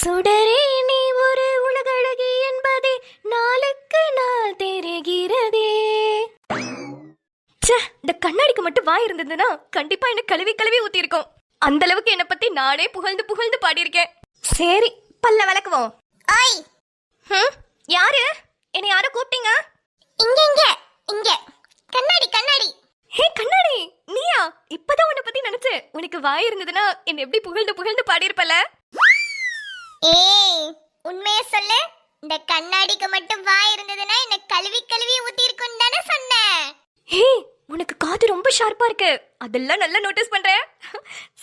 சுடரே நீ ஒரு உலகழகி என்பதே நாளுக்கு நாள் தெரிகிறதே. இந்த கண்ணாடிக்கு மட்டும் வாய் இருந்ததுன்னா கண்டிப்பா என்ன கழுவி கழுவி ஊத்தி இருக்கும். அந்த அளவுக்கு என்ன பத்தி நானே புகழ்ந்து புகழ்ந்து பாடியிருக்கேன். சரி, பல்ல விளக்குவோம். ஓய், யாரு? என்ன யாரோ கூப்பிட்டீங்க? இங்க இங்க இங்க கண்ணாடி கண்ணாடி. ஹே கண்ணாடி, நீயா? இப்பதான் உன்னை பத்தி நினைச்சேன். உனக்கு வாய் இருந்ததுன்னா என்ன எப்படி புகழ்ந்து புகழ்ந்து பாடியிருப்பல. ஏய், உண்மையை சொல்லு. இந்த கண்ணாடிக்கு மட்டும் வாய் இருந்ததுன்னா என்ன கழுவி கழுவி ஊத்தி இருக்குன்னு தானே சொன்னேன். ஹே, உனக்கு காது ரொம்ப ஷார்ப்பா இருக்கு. அதெல்லாம் நல்லா நோட்டீஸ் பண்றேன்.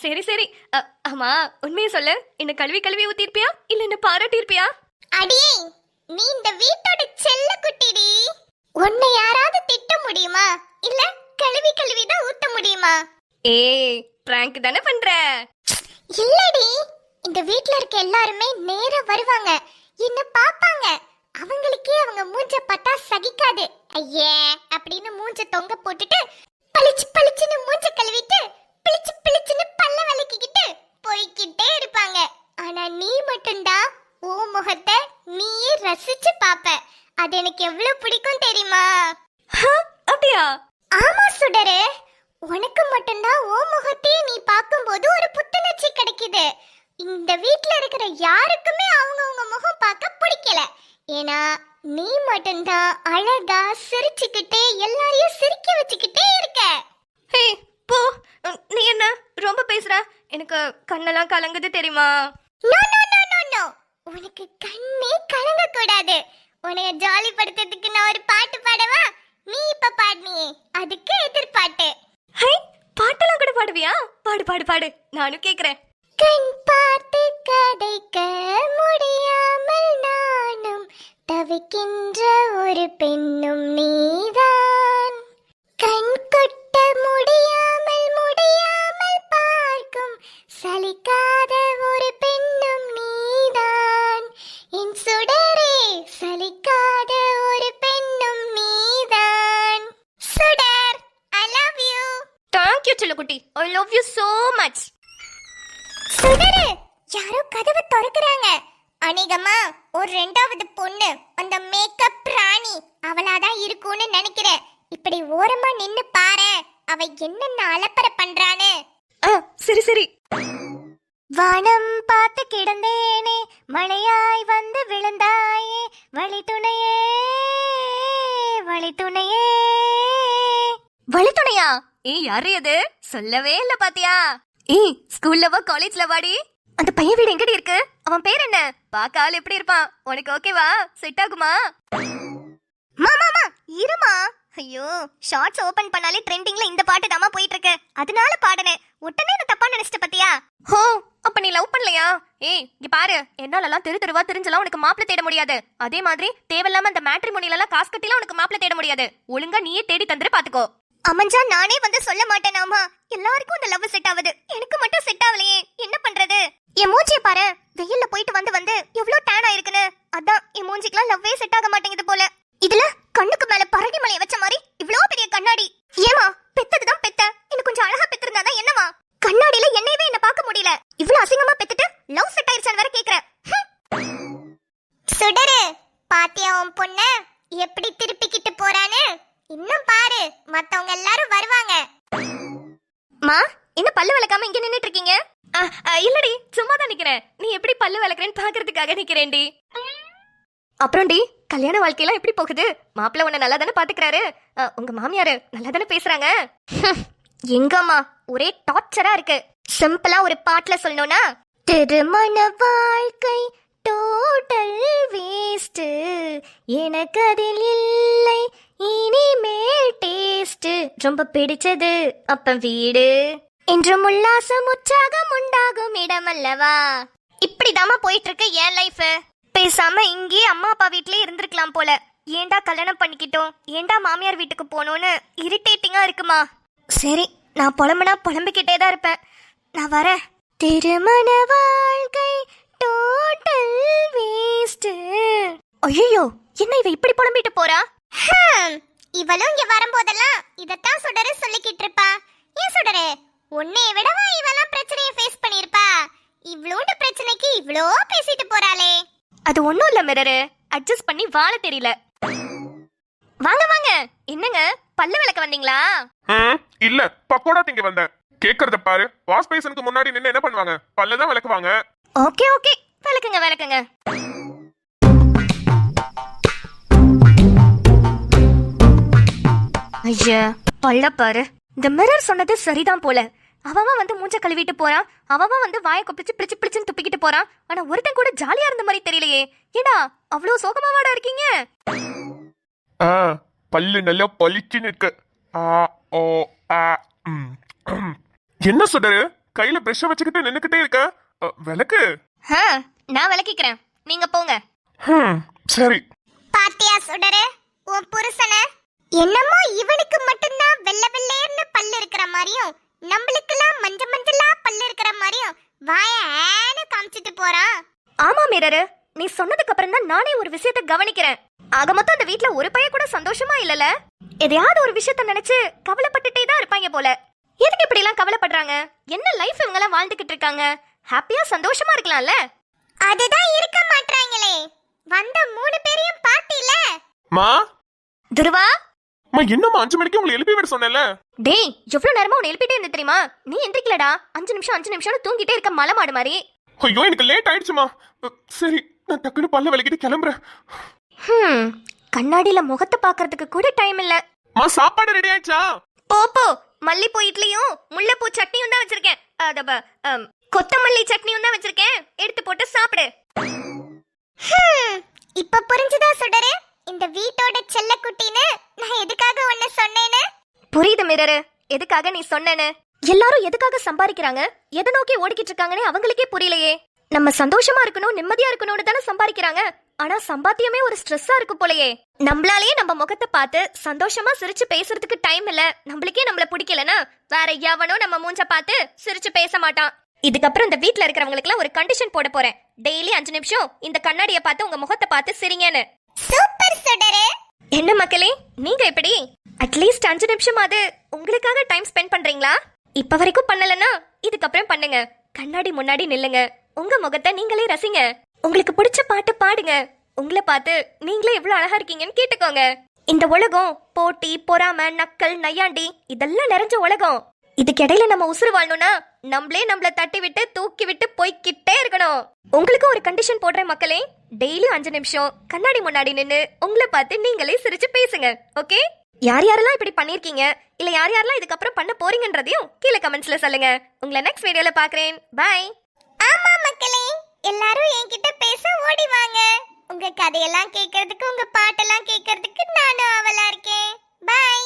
சரி சரி, ஆமா உண்மையை சொல்லு. என்ன கழுவி கழுவி ஊத்தி இருப்பியா இல்ல என்ன பாராட்டி இருப்பியா? அடியே, நீ இந்த வீட்டோட செல்ல குட்டிடி. உன்னை யாராவது திட்ட முடியுமா இல்ல கழுவி கழுவி தான் ஊத்த முடியுமா? ஏய், பிராங்க் தானே பண்ற? இல்லடி, இந்த வீட்ல இருக்க எல்லாருமே நேரா வருவாங்க, என்ன பாப்பாங்க. அவங்களுக்கே அவங்க மூஞ்ச பார்த்தா சகிக்காது. ஐயே அப்படின்னு மூஞ்ச தொங்க போட்டுட்டு பளிச்சு பளிச்சுன்னு மூஞ்ச கழுவிட்டு பிளிச்சு பிளிச்சுன்னு பல்ல விளக்கிக்கிட்டு போய்கிட்டே இருப்பாங்க. ஆனா நீ மட்டும்தான் ஓ முகத்தை நீயே ரசிச்சு பாப்ப. அது எனக்கு எவ்வளவு பிடிக்கும் தெரியுமா? அப்படியா? ஆமா சுடரு, உனக்கு மட்டும்தான் ஓ முகத்தையே நீ பார்க்கும்போது ஒரு புத்துணர்ச்சி கிடைக்குது. இந்த வீட்ல இருக்கிற யாருக்குமே அவங்கவங்க முகம் பார்க்க பிடிக்கல. ஏன்னா நீ மட்டும்தான் அழகா சிரிச்சுக்கிட்டே எல்லாரையும் சிரிக்க வச்சுக்கிட்டே இருக்க. ஹே போ, நீ என்ன ரொம்ப பேசுற? எனக்கு கண்ணெல்லாம் கலங்குது தெரியுமா? No no no no no, உனக்கு கண்ணே கலங்க கூடாது. உன்னை ஜாலி படுத்துறதுக்கு நான் ஒரு பாட்டு பாடவா? நீ இப்ப பாடுனியே அதுக்கு எதிர்பாட்டு. ஹே, பாட்டெல்லாம் கூட பாடுவியா? பாடு பாடு பாடு, நானும் கேக்குறேன். கண் பார்த்து கதைக்க முடியாமல் நானும் தவிக்கின்ற ஒரு பெண்ணும் நீதான். கண் கொட்ட முடியாமல் முடியாமல் பார்க்கும் சலிக்காத ஒரு பெண்ணும் நீதான். என் சுடரே, சலிக்காத ஒரு பெண்ணும் நீதான். சுடர், I love you. Thank you செல்லக்குட்டி, I love you so much. சுடரு, யாரோ கதவை திறக்கறாங்க. அநேகமா ஒரு ரெண்டாவது பொண்ணு, அந்த மேக்கப் ராணி அவளாதான் இருக்கும்னு நினைக்கிறேன். இப்படி ஓரமா நின்னு பாரு, அவ என்னென்ன அலப்பற பண்றான்னு. சரி சரி. வானம் பார்த்து கிடந்தேனே, மழையாய் வந்து விழுந்தாயே, வழி துணையே வழி துணையே. வழித்துணையா? ஏய், யாரு அது? சொல்லவே இல்ல பாத்தியா? ஏய், ஸ்கூல்லவா காலேஜ்ல வாடி? அந்த பையன் வீடு எங்கடி இருக்கு? அவன் பேர் என்ன? பாக்க ஆள் எப்படி இருப்பான்? உனக்கு ஓகேவா? செட் ஆகுமா? மாமா இருமா. ஐயோ, ஷார்ட்ஸ் ஓபன் பண்ணாலே ட்ரெண்டிங்ல இந்த பாட்டு தாமா போயிட்டு இருக்கு. அதனால பாடுனேன். உடனே நான் தப்பா நினைச்சிட்ட பத்தியா? ஹோ, அப்ப நீ லவ் பண்ணலையா? ஏய், இங்க பாரு, என்னாலலாம் தெருவா தெரிஞ்சலாம் உனக்கு மாப்பிள்ளை தேட முடியாது. அதே மாதிரி தேவையில்லாம அந்த மேட்ரிமோனில எல்லாம் காசு கட்டிலாம் உனக்கு மாப்பிள்ளை தேட முடியாது. ஒழுங்கா நீயே தேடி தந்துரு, பாத்துக்கோ. அமஞ்சா நானே வந்து சொல்ல மாட்டேனாமா. எல்லாருக்கும் இந்த லவ் செட் ஆகுது, எனக்கு மட்டும் செட் ஆகலையே, என்ன பண்றது? என் மூஞ்சிய பாரு, வெயில்ல போயிட்டு வந்து வந்து எவ்வளவு டேன் ஆயிருக்குன்னு. அதான் என் மூஞ்சிக்குலாம் லவ்வே செட் ஆக மாட்டேங்குது போல. இதுல கண்ணுக்கு மேல பரகி மலைய வச்ச மாதிரி இவ்ளோ பெரிய கண்ணாடி. ஏமா, பெத்ததுதான் பெத்த, இன்னும் கொஞ்சம் அழகா பெத்திருந்தாதான் என்னமா? கண்ணாடியில என்னையவே என்ன பார்க்க முடியல. இவ்ளோ அசிங்கமா பெத்துட்டு லவ் செட் ஆயிருச்சான்னு வேற கேக்குறேன். சுடரு, பாத்தியா உன் பொண்ண எப்படி திருப்பிக்கிட்டு போறான்னு? இன்னும் பாரு, மத்தவங்க எல்லாரும் வருவாங்க. மா, என்ன பல்லு விளக்காம இங்க நின்னுட்டு இருக்கீங்க? இல்லடி, சும்மா தான் நிக்கிறேன். நீ எப்படி பல்லு விளக்குறேன்னு பாக்குறதுக்காக நிக்கிறேன்டி. அப்புறம்டி, கல்யாண வாழ்க்கையெல்லாம் எப்படி போகுது? மாப்பிள்ள உன்னை நல்லா தானே பாத்துக்கிறாரு? உங்க மாமியாரு நல்லா தானே பேசுறாங்க? எங்கம்மா, ஒரே டார்ச்சரா இருக்கு. சிம்பிளா ஒரு பாட்டுல சொல்லணும்னா, திருமண வாழ்க்கை டோட்டல் வேஸ்ட், எனக்கு அதில் இல்லை இனிமேல் டேஸ்ட், ரொம்ப பிடிச்சது அப்ப வீடு, என்றும் உல்லாசம் உற்சாகம் உண்டாகும் இடம் அல்லவா. இப்படிதாமா போயிட்டு இருக்கு என் லைஃப். பேசாம இங்கேயே அம்மா அப்பா வீட்லயே இருந்திருக்கலாம் போல. ஏண்டா கல்யாணம் பண்ணிக்கிட்டோம், ஏண்டா மாமியார் வீட்டுக்கு போனோன்னு இரிட்டேட்டிங்கா இருக்குமா. சரி, நான் புலம்புனா புலம்பிக்கிட்டே தான் இருப்பேன். நான் வரேன். திருமண வாழ்க்கை டோட்டல் வேஸ்ட். ஐயோ, என்ன இவ இப்படி புலம்பிட்டு போறா? இவளும் இங்க வரும்போதெல்லாம் இதத்தான் சுடரு சொல்லிக்கிட்டு இருப்பா. ஏன் சுடரு, உன்னை விடவா இவெல்லாம் பிரச்சனையை ஃபேஸ் பண்ணிருப்பா? இவ்வளோண்டு பிரச்சனைக்கு இவ்ளோ பேசிட்டு போறாளே? அது ஒண்ணும் இல்ல மிரரு, அட்ஜஸ்ட் பண்ணி வாழ தெரியல. வாங்க வாங்க, என்னங்க பல்லு விளக்க வந்தீங்களா? இல்ல, பக்கோடா திங்க வந்தேன். கேக்குறத பாரு, வாஷ் பேசனுக்கு முன்னாடி நின்னு என்ன பண்ணுவாங்க? பல்லதான் விளக்குவாங்க. ஓகே ஓகே, விளக்குங்க விளக்குங்க. ஐயா பல்ல பாரு. இந்த மிரர் சொன்னது சரிதான் போல. அவன் வந்து மூஞ்ச கழுவிட்டு போறான், அவன் வந்து வாயை கொப்பிச்சு பிடிச்சு பிடிச்சுன்னு துப்பிக்கிட்டு போறான். ஆனா ஒருத்தன் கூட ஜாலியா இருந்த மாதிரி தெரியலையே. ஏடா அவ்வளவு சோகமாவாடா இருக்கீங்க? பல்லு நல்லா பளிச்சுன்னு இருக்கு. என்ன சொல்றாரு? கையில பிரஷ் வச்சுக்கிட்டு நின்னுக்கிட்டே இருக்க. விளக்கு. நான் விளக்கிக்கிறேன், நீங்க போங்க. சரி. பாத்தியா சுடரு, உன் புருஷன என்னமோ இவனுக்கு மட்டும்தான் வெள்ளை வெள்ளையர்னு பல்லு இருக்கிற மாதிரியும் நம்மளுக்கெல்லாம் மஞ்ச மஞ்சளா பல்லு இருக்கிற மாதிரியும் வாயை காமிச்சிட்டு போறான். ஆமா மிரரு, நீ சொன்னதுக்கு அப்புறம் தான் நானே ஒரு விஷயத்தை கவனிக்கிறேன். ஆக மொத்தம் அந்த வீட்ல ஒரு பையன் கூட சந்தோஷமா இல்லல. எதையாவது ஒரு விஷயத்த நினைச்சு கவலைப்பட்டுட்டே தான் இருப்பாங்க போல. எதுக்கு இப்படி எல்லாம் கவலைப்படுறாங்க? என்ன லைஃப் இவங்க எல்லாம் வாழ்ந்துகிட்டு இருக்காங்க. ஹாப்பியா சந்தோஷமா இருக்கலாம்ல. அதுதான் இருக்க மாட்டாங்களே. வந்த 3 பேரையும் பாத்தில. மா துருவா, என்னம்மா 5 மணிக்கு உங்களை எழுப்பி விட சொன்னேன்ல? டேய் எவ்வளவு நேரமா உன்னை எழுப்பிட்டே இருந்து தெரியுமா? நீ எந்திரிக்கலடா. 5 நிமிஷம் தூங்கிட்டே இருக்க மலை மாடு மாதிரி. ஐயோ எனக்கு லேட் ஆயிடுச்சுமா. சரி, நான் டக்குன்னு பல்ல விளக்கிட்டு கிளம்புறேன். கண்ணாடியில முகத்தை பாக்குறதுக்கு கூட டைம் இல்ல. மா சாப்பாடு ரெடி ஆயிடுச்சா? போ மல்லிப்பூ இட்லியும் முல்லைப்பூ சட்னியும் தான் வச்சிருக்கேன். கொத்தமல்லி சட்னியும் தான் வச்சிருக்கேன், எடுத்து போட்டு சாப்பிடு. இப்ப புரிஞ்சுதா சுடரு, இந்த வீட்டோட செல்லக்குட்டின்னு நான் எதுக்காக ஒன்னு சொன்னேன்னு? புரியுது மிரரு, எதுக்காக நீ சொன்னேன்னு. எல்லாரும் எதுக்காக சம்பாதிக்கிறாங்க, எதை நோக்கி ஓடிக்கிட்டு இருக்காங்கன்னு அவங்களுக்கே புரியலையே. நம்ம சந்தோஷமா இருக்கணும், நிம்மதியா இருக்கணும்னு தானே சம்பாதிக்கிறாங்க. ஆனா சம்பாத்தியமே ஒரு ஸ்ட்ரெஸ்ஸா இருக்கு போலயே. நம்மளாலேயே நம்ம முகத்தை பார்த்து சந்தோஷமா சிரிச்சு பேசுறதுக்கு டைம் இல்ல. நம்மளுக்கே நம்மள பிடிக்கலனா வேற எவனோ நம்ம மூஞ்ச பார்த்து சிரிச்சு பேச மாட்டான். இதுக்கப்புறம் இந்த வீட்ல இருக்கிறவங்களுக்கு ஒரு கண்டிஷன் போட போறேன். டெய்லி 5 நிமிஷம் இந்த கண்ணாடியை பார்த்து உங்க முகத்தை பார்த்து சிரிங்கன்னு. சூப்பர் சுடரு. என்ன மக்களே, நீங்க எப்படி அட்லீஸ்ட் 5 நிமிஷமாவது உங்களுக்காக டைம் ஸ்பெண்ட் பண்றீங்களா? இப்ப வரைக்கும் பண்ணலன்னா இதுக்கப்புறம் பண்ணுங்க. கண்ணாடி முன்னாடி நில்லுங்க, உங்க முகத்தை நீங்களே ரசிங்க. உங்களுக்கு பிடிச்ச பாட்டு பாடுங்க. உங்களை பார்த்து நீங்களே எவ்வளவு அழகா இருக்கீங்கன்னு கேட்டுக்கோங்க. இந்த உலகம் போட்டி, பொறாம, நக்கல், நையாண்டி இதெல்லாம் நிறைஞ்ச உலகம். இதுக்கிடையில நம்ம உசுறு வாழணும்னா நம்மள தட்டி விட்டு தூக்கி விட்டு போய்கிட்டே இருக்கணும். உங்களுக்கு ஒரு கண்டிஷன் போடுறேன் மக்களே. டெய்லி 5 நிமிஷம் கண்ணாடி முன்னாடி நின்னு உங்களை பார்த்து நீங்களே சிரிச்சு பேசுங்க. ஓகே? யார் யாரெல்லாம் இப்படி பண்ணிருக்கீங்க, இல்ல யார் யாரெல்லாம் இதுக்கப்புறம் பண்ண போறீங்கன்றதையும் கீழே கமெண்ட்ஸ்ல சொல்லுங்க. உங்களை நெக்ஸ்ட் வீடியோல பாக்குறேன். பை. ஆமா மக்களே, எல்லாரும் என்கிட்ட பேச ஓடி வாங்க. உங்க கதையெல்லாம் கேட்கறதுக்கு, உங்க பாட்டெல்லாம் கேட்கறதுக்கு நானும் ஆவலா இருக்கேன். பை.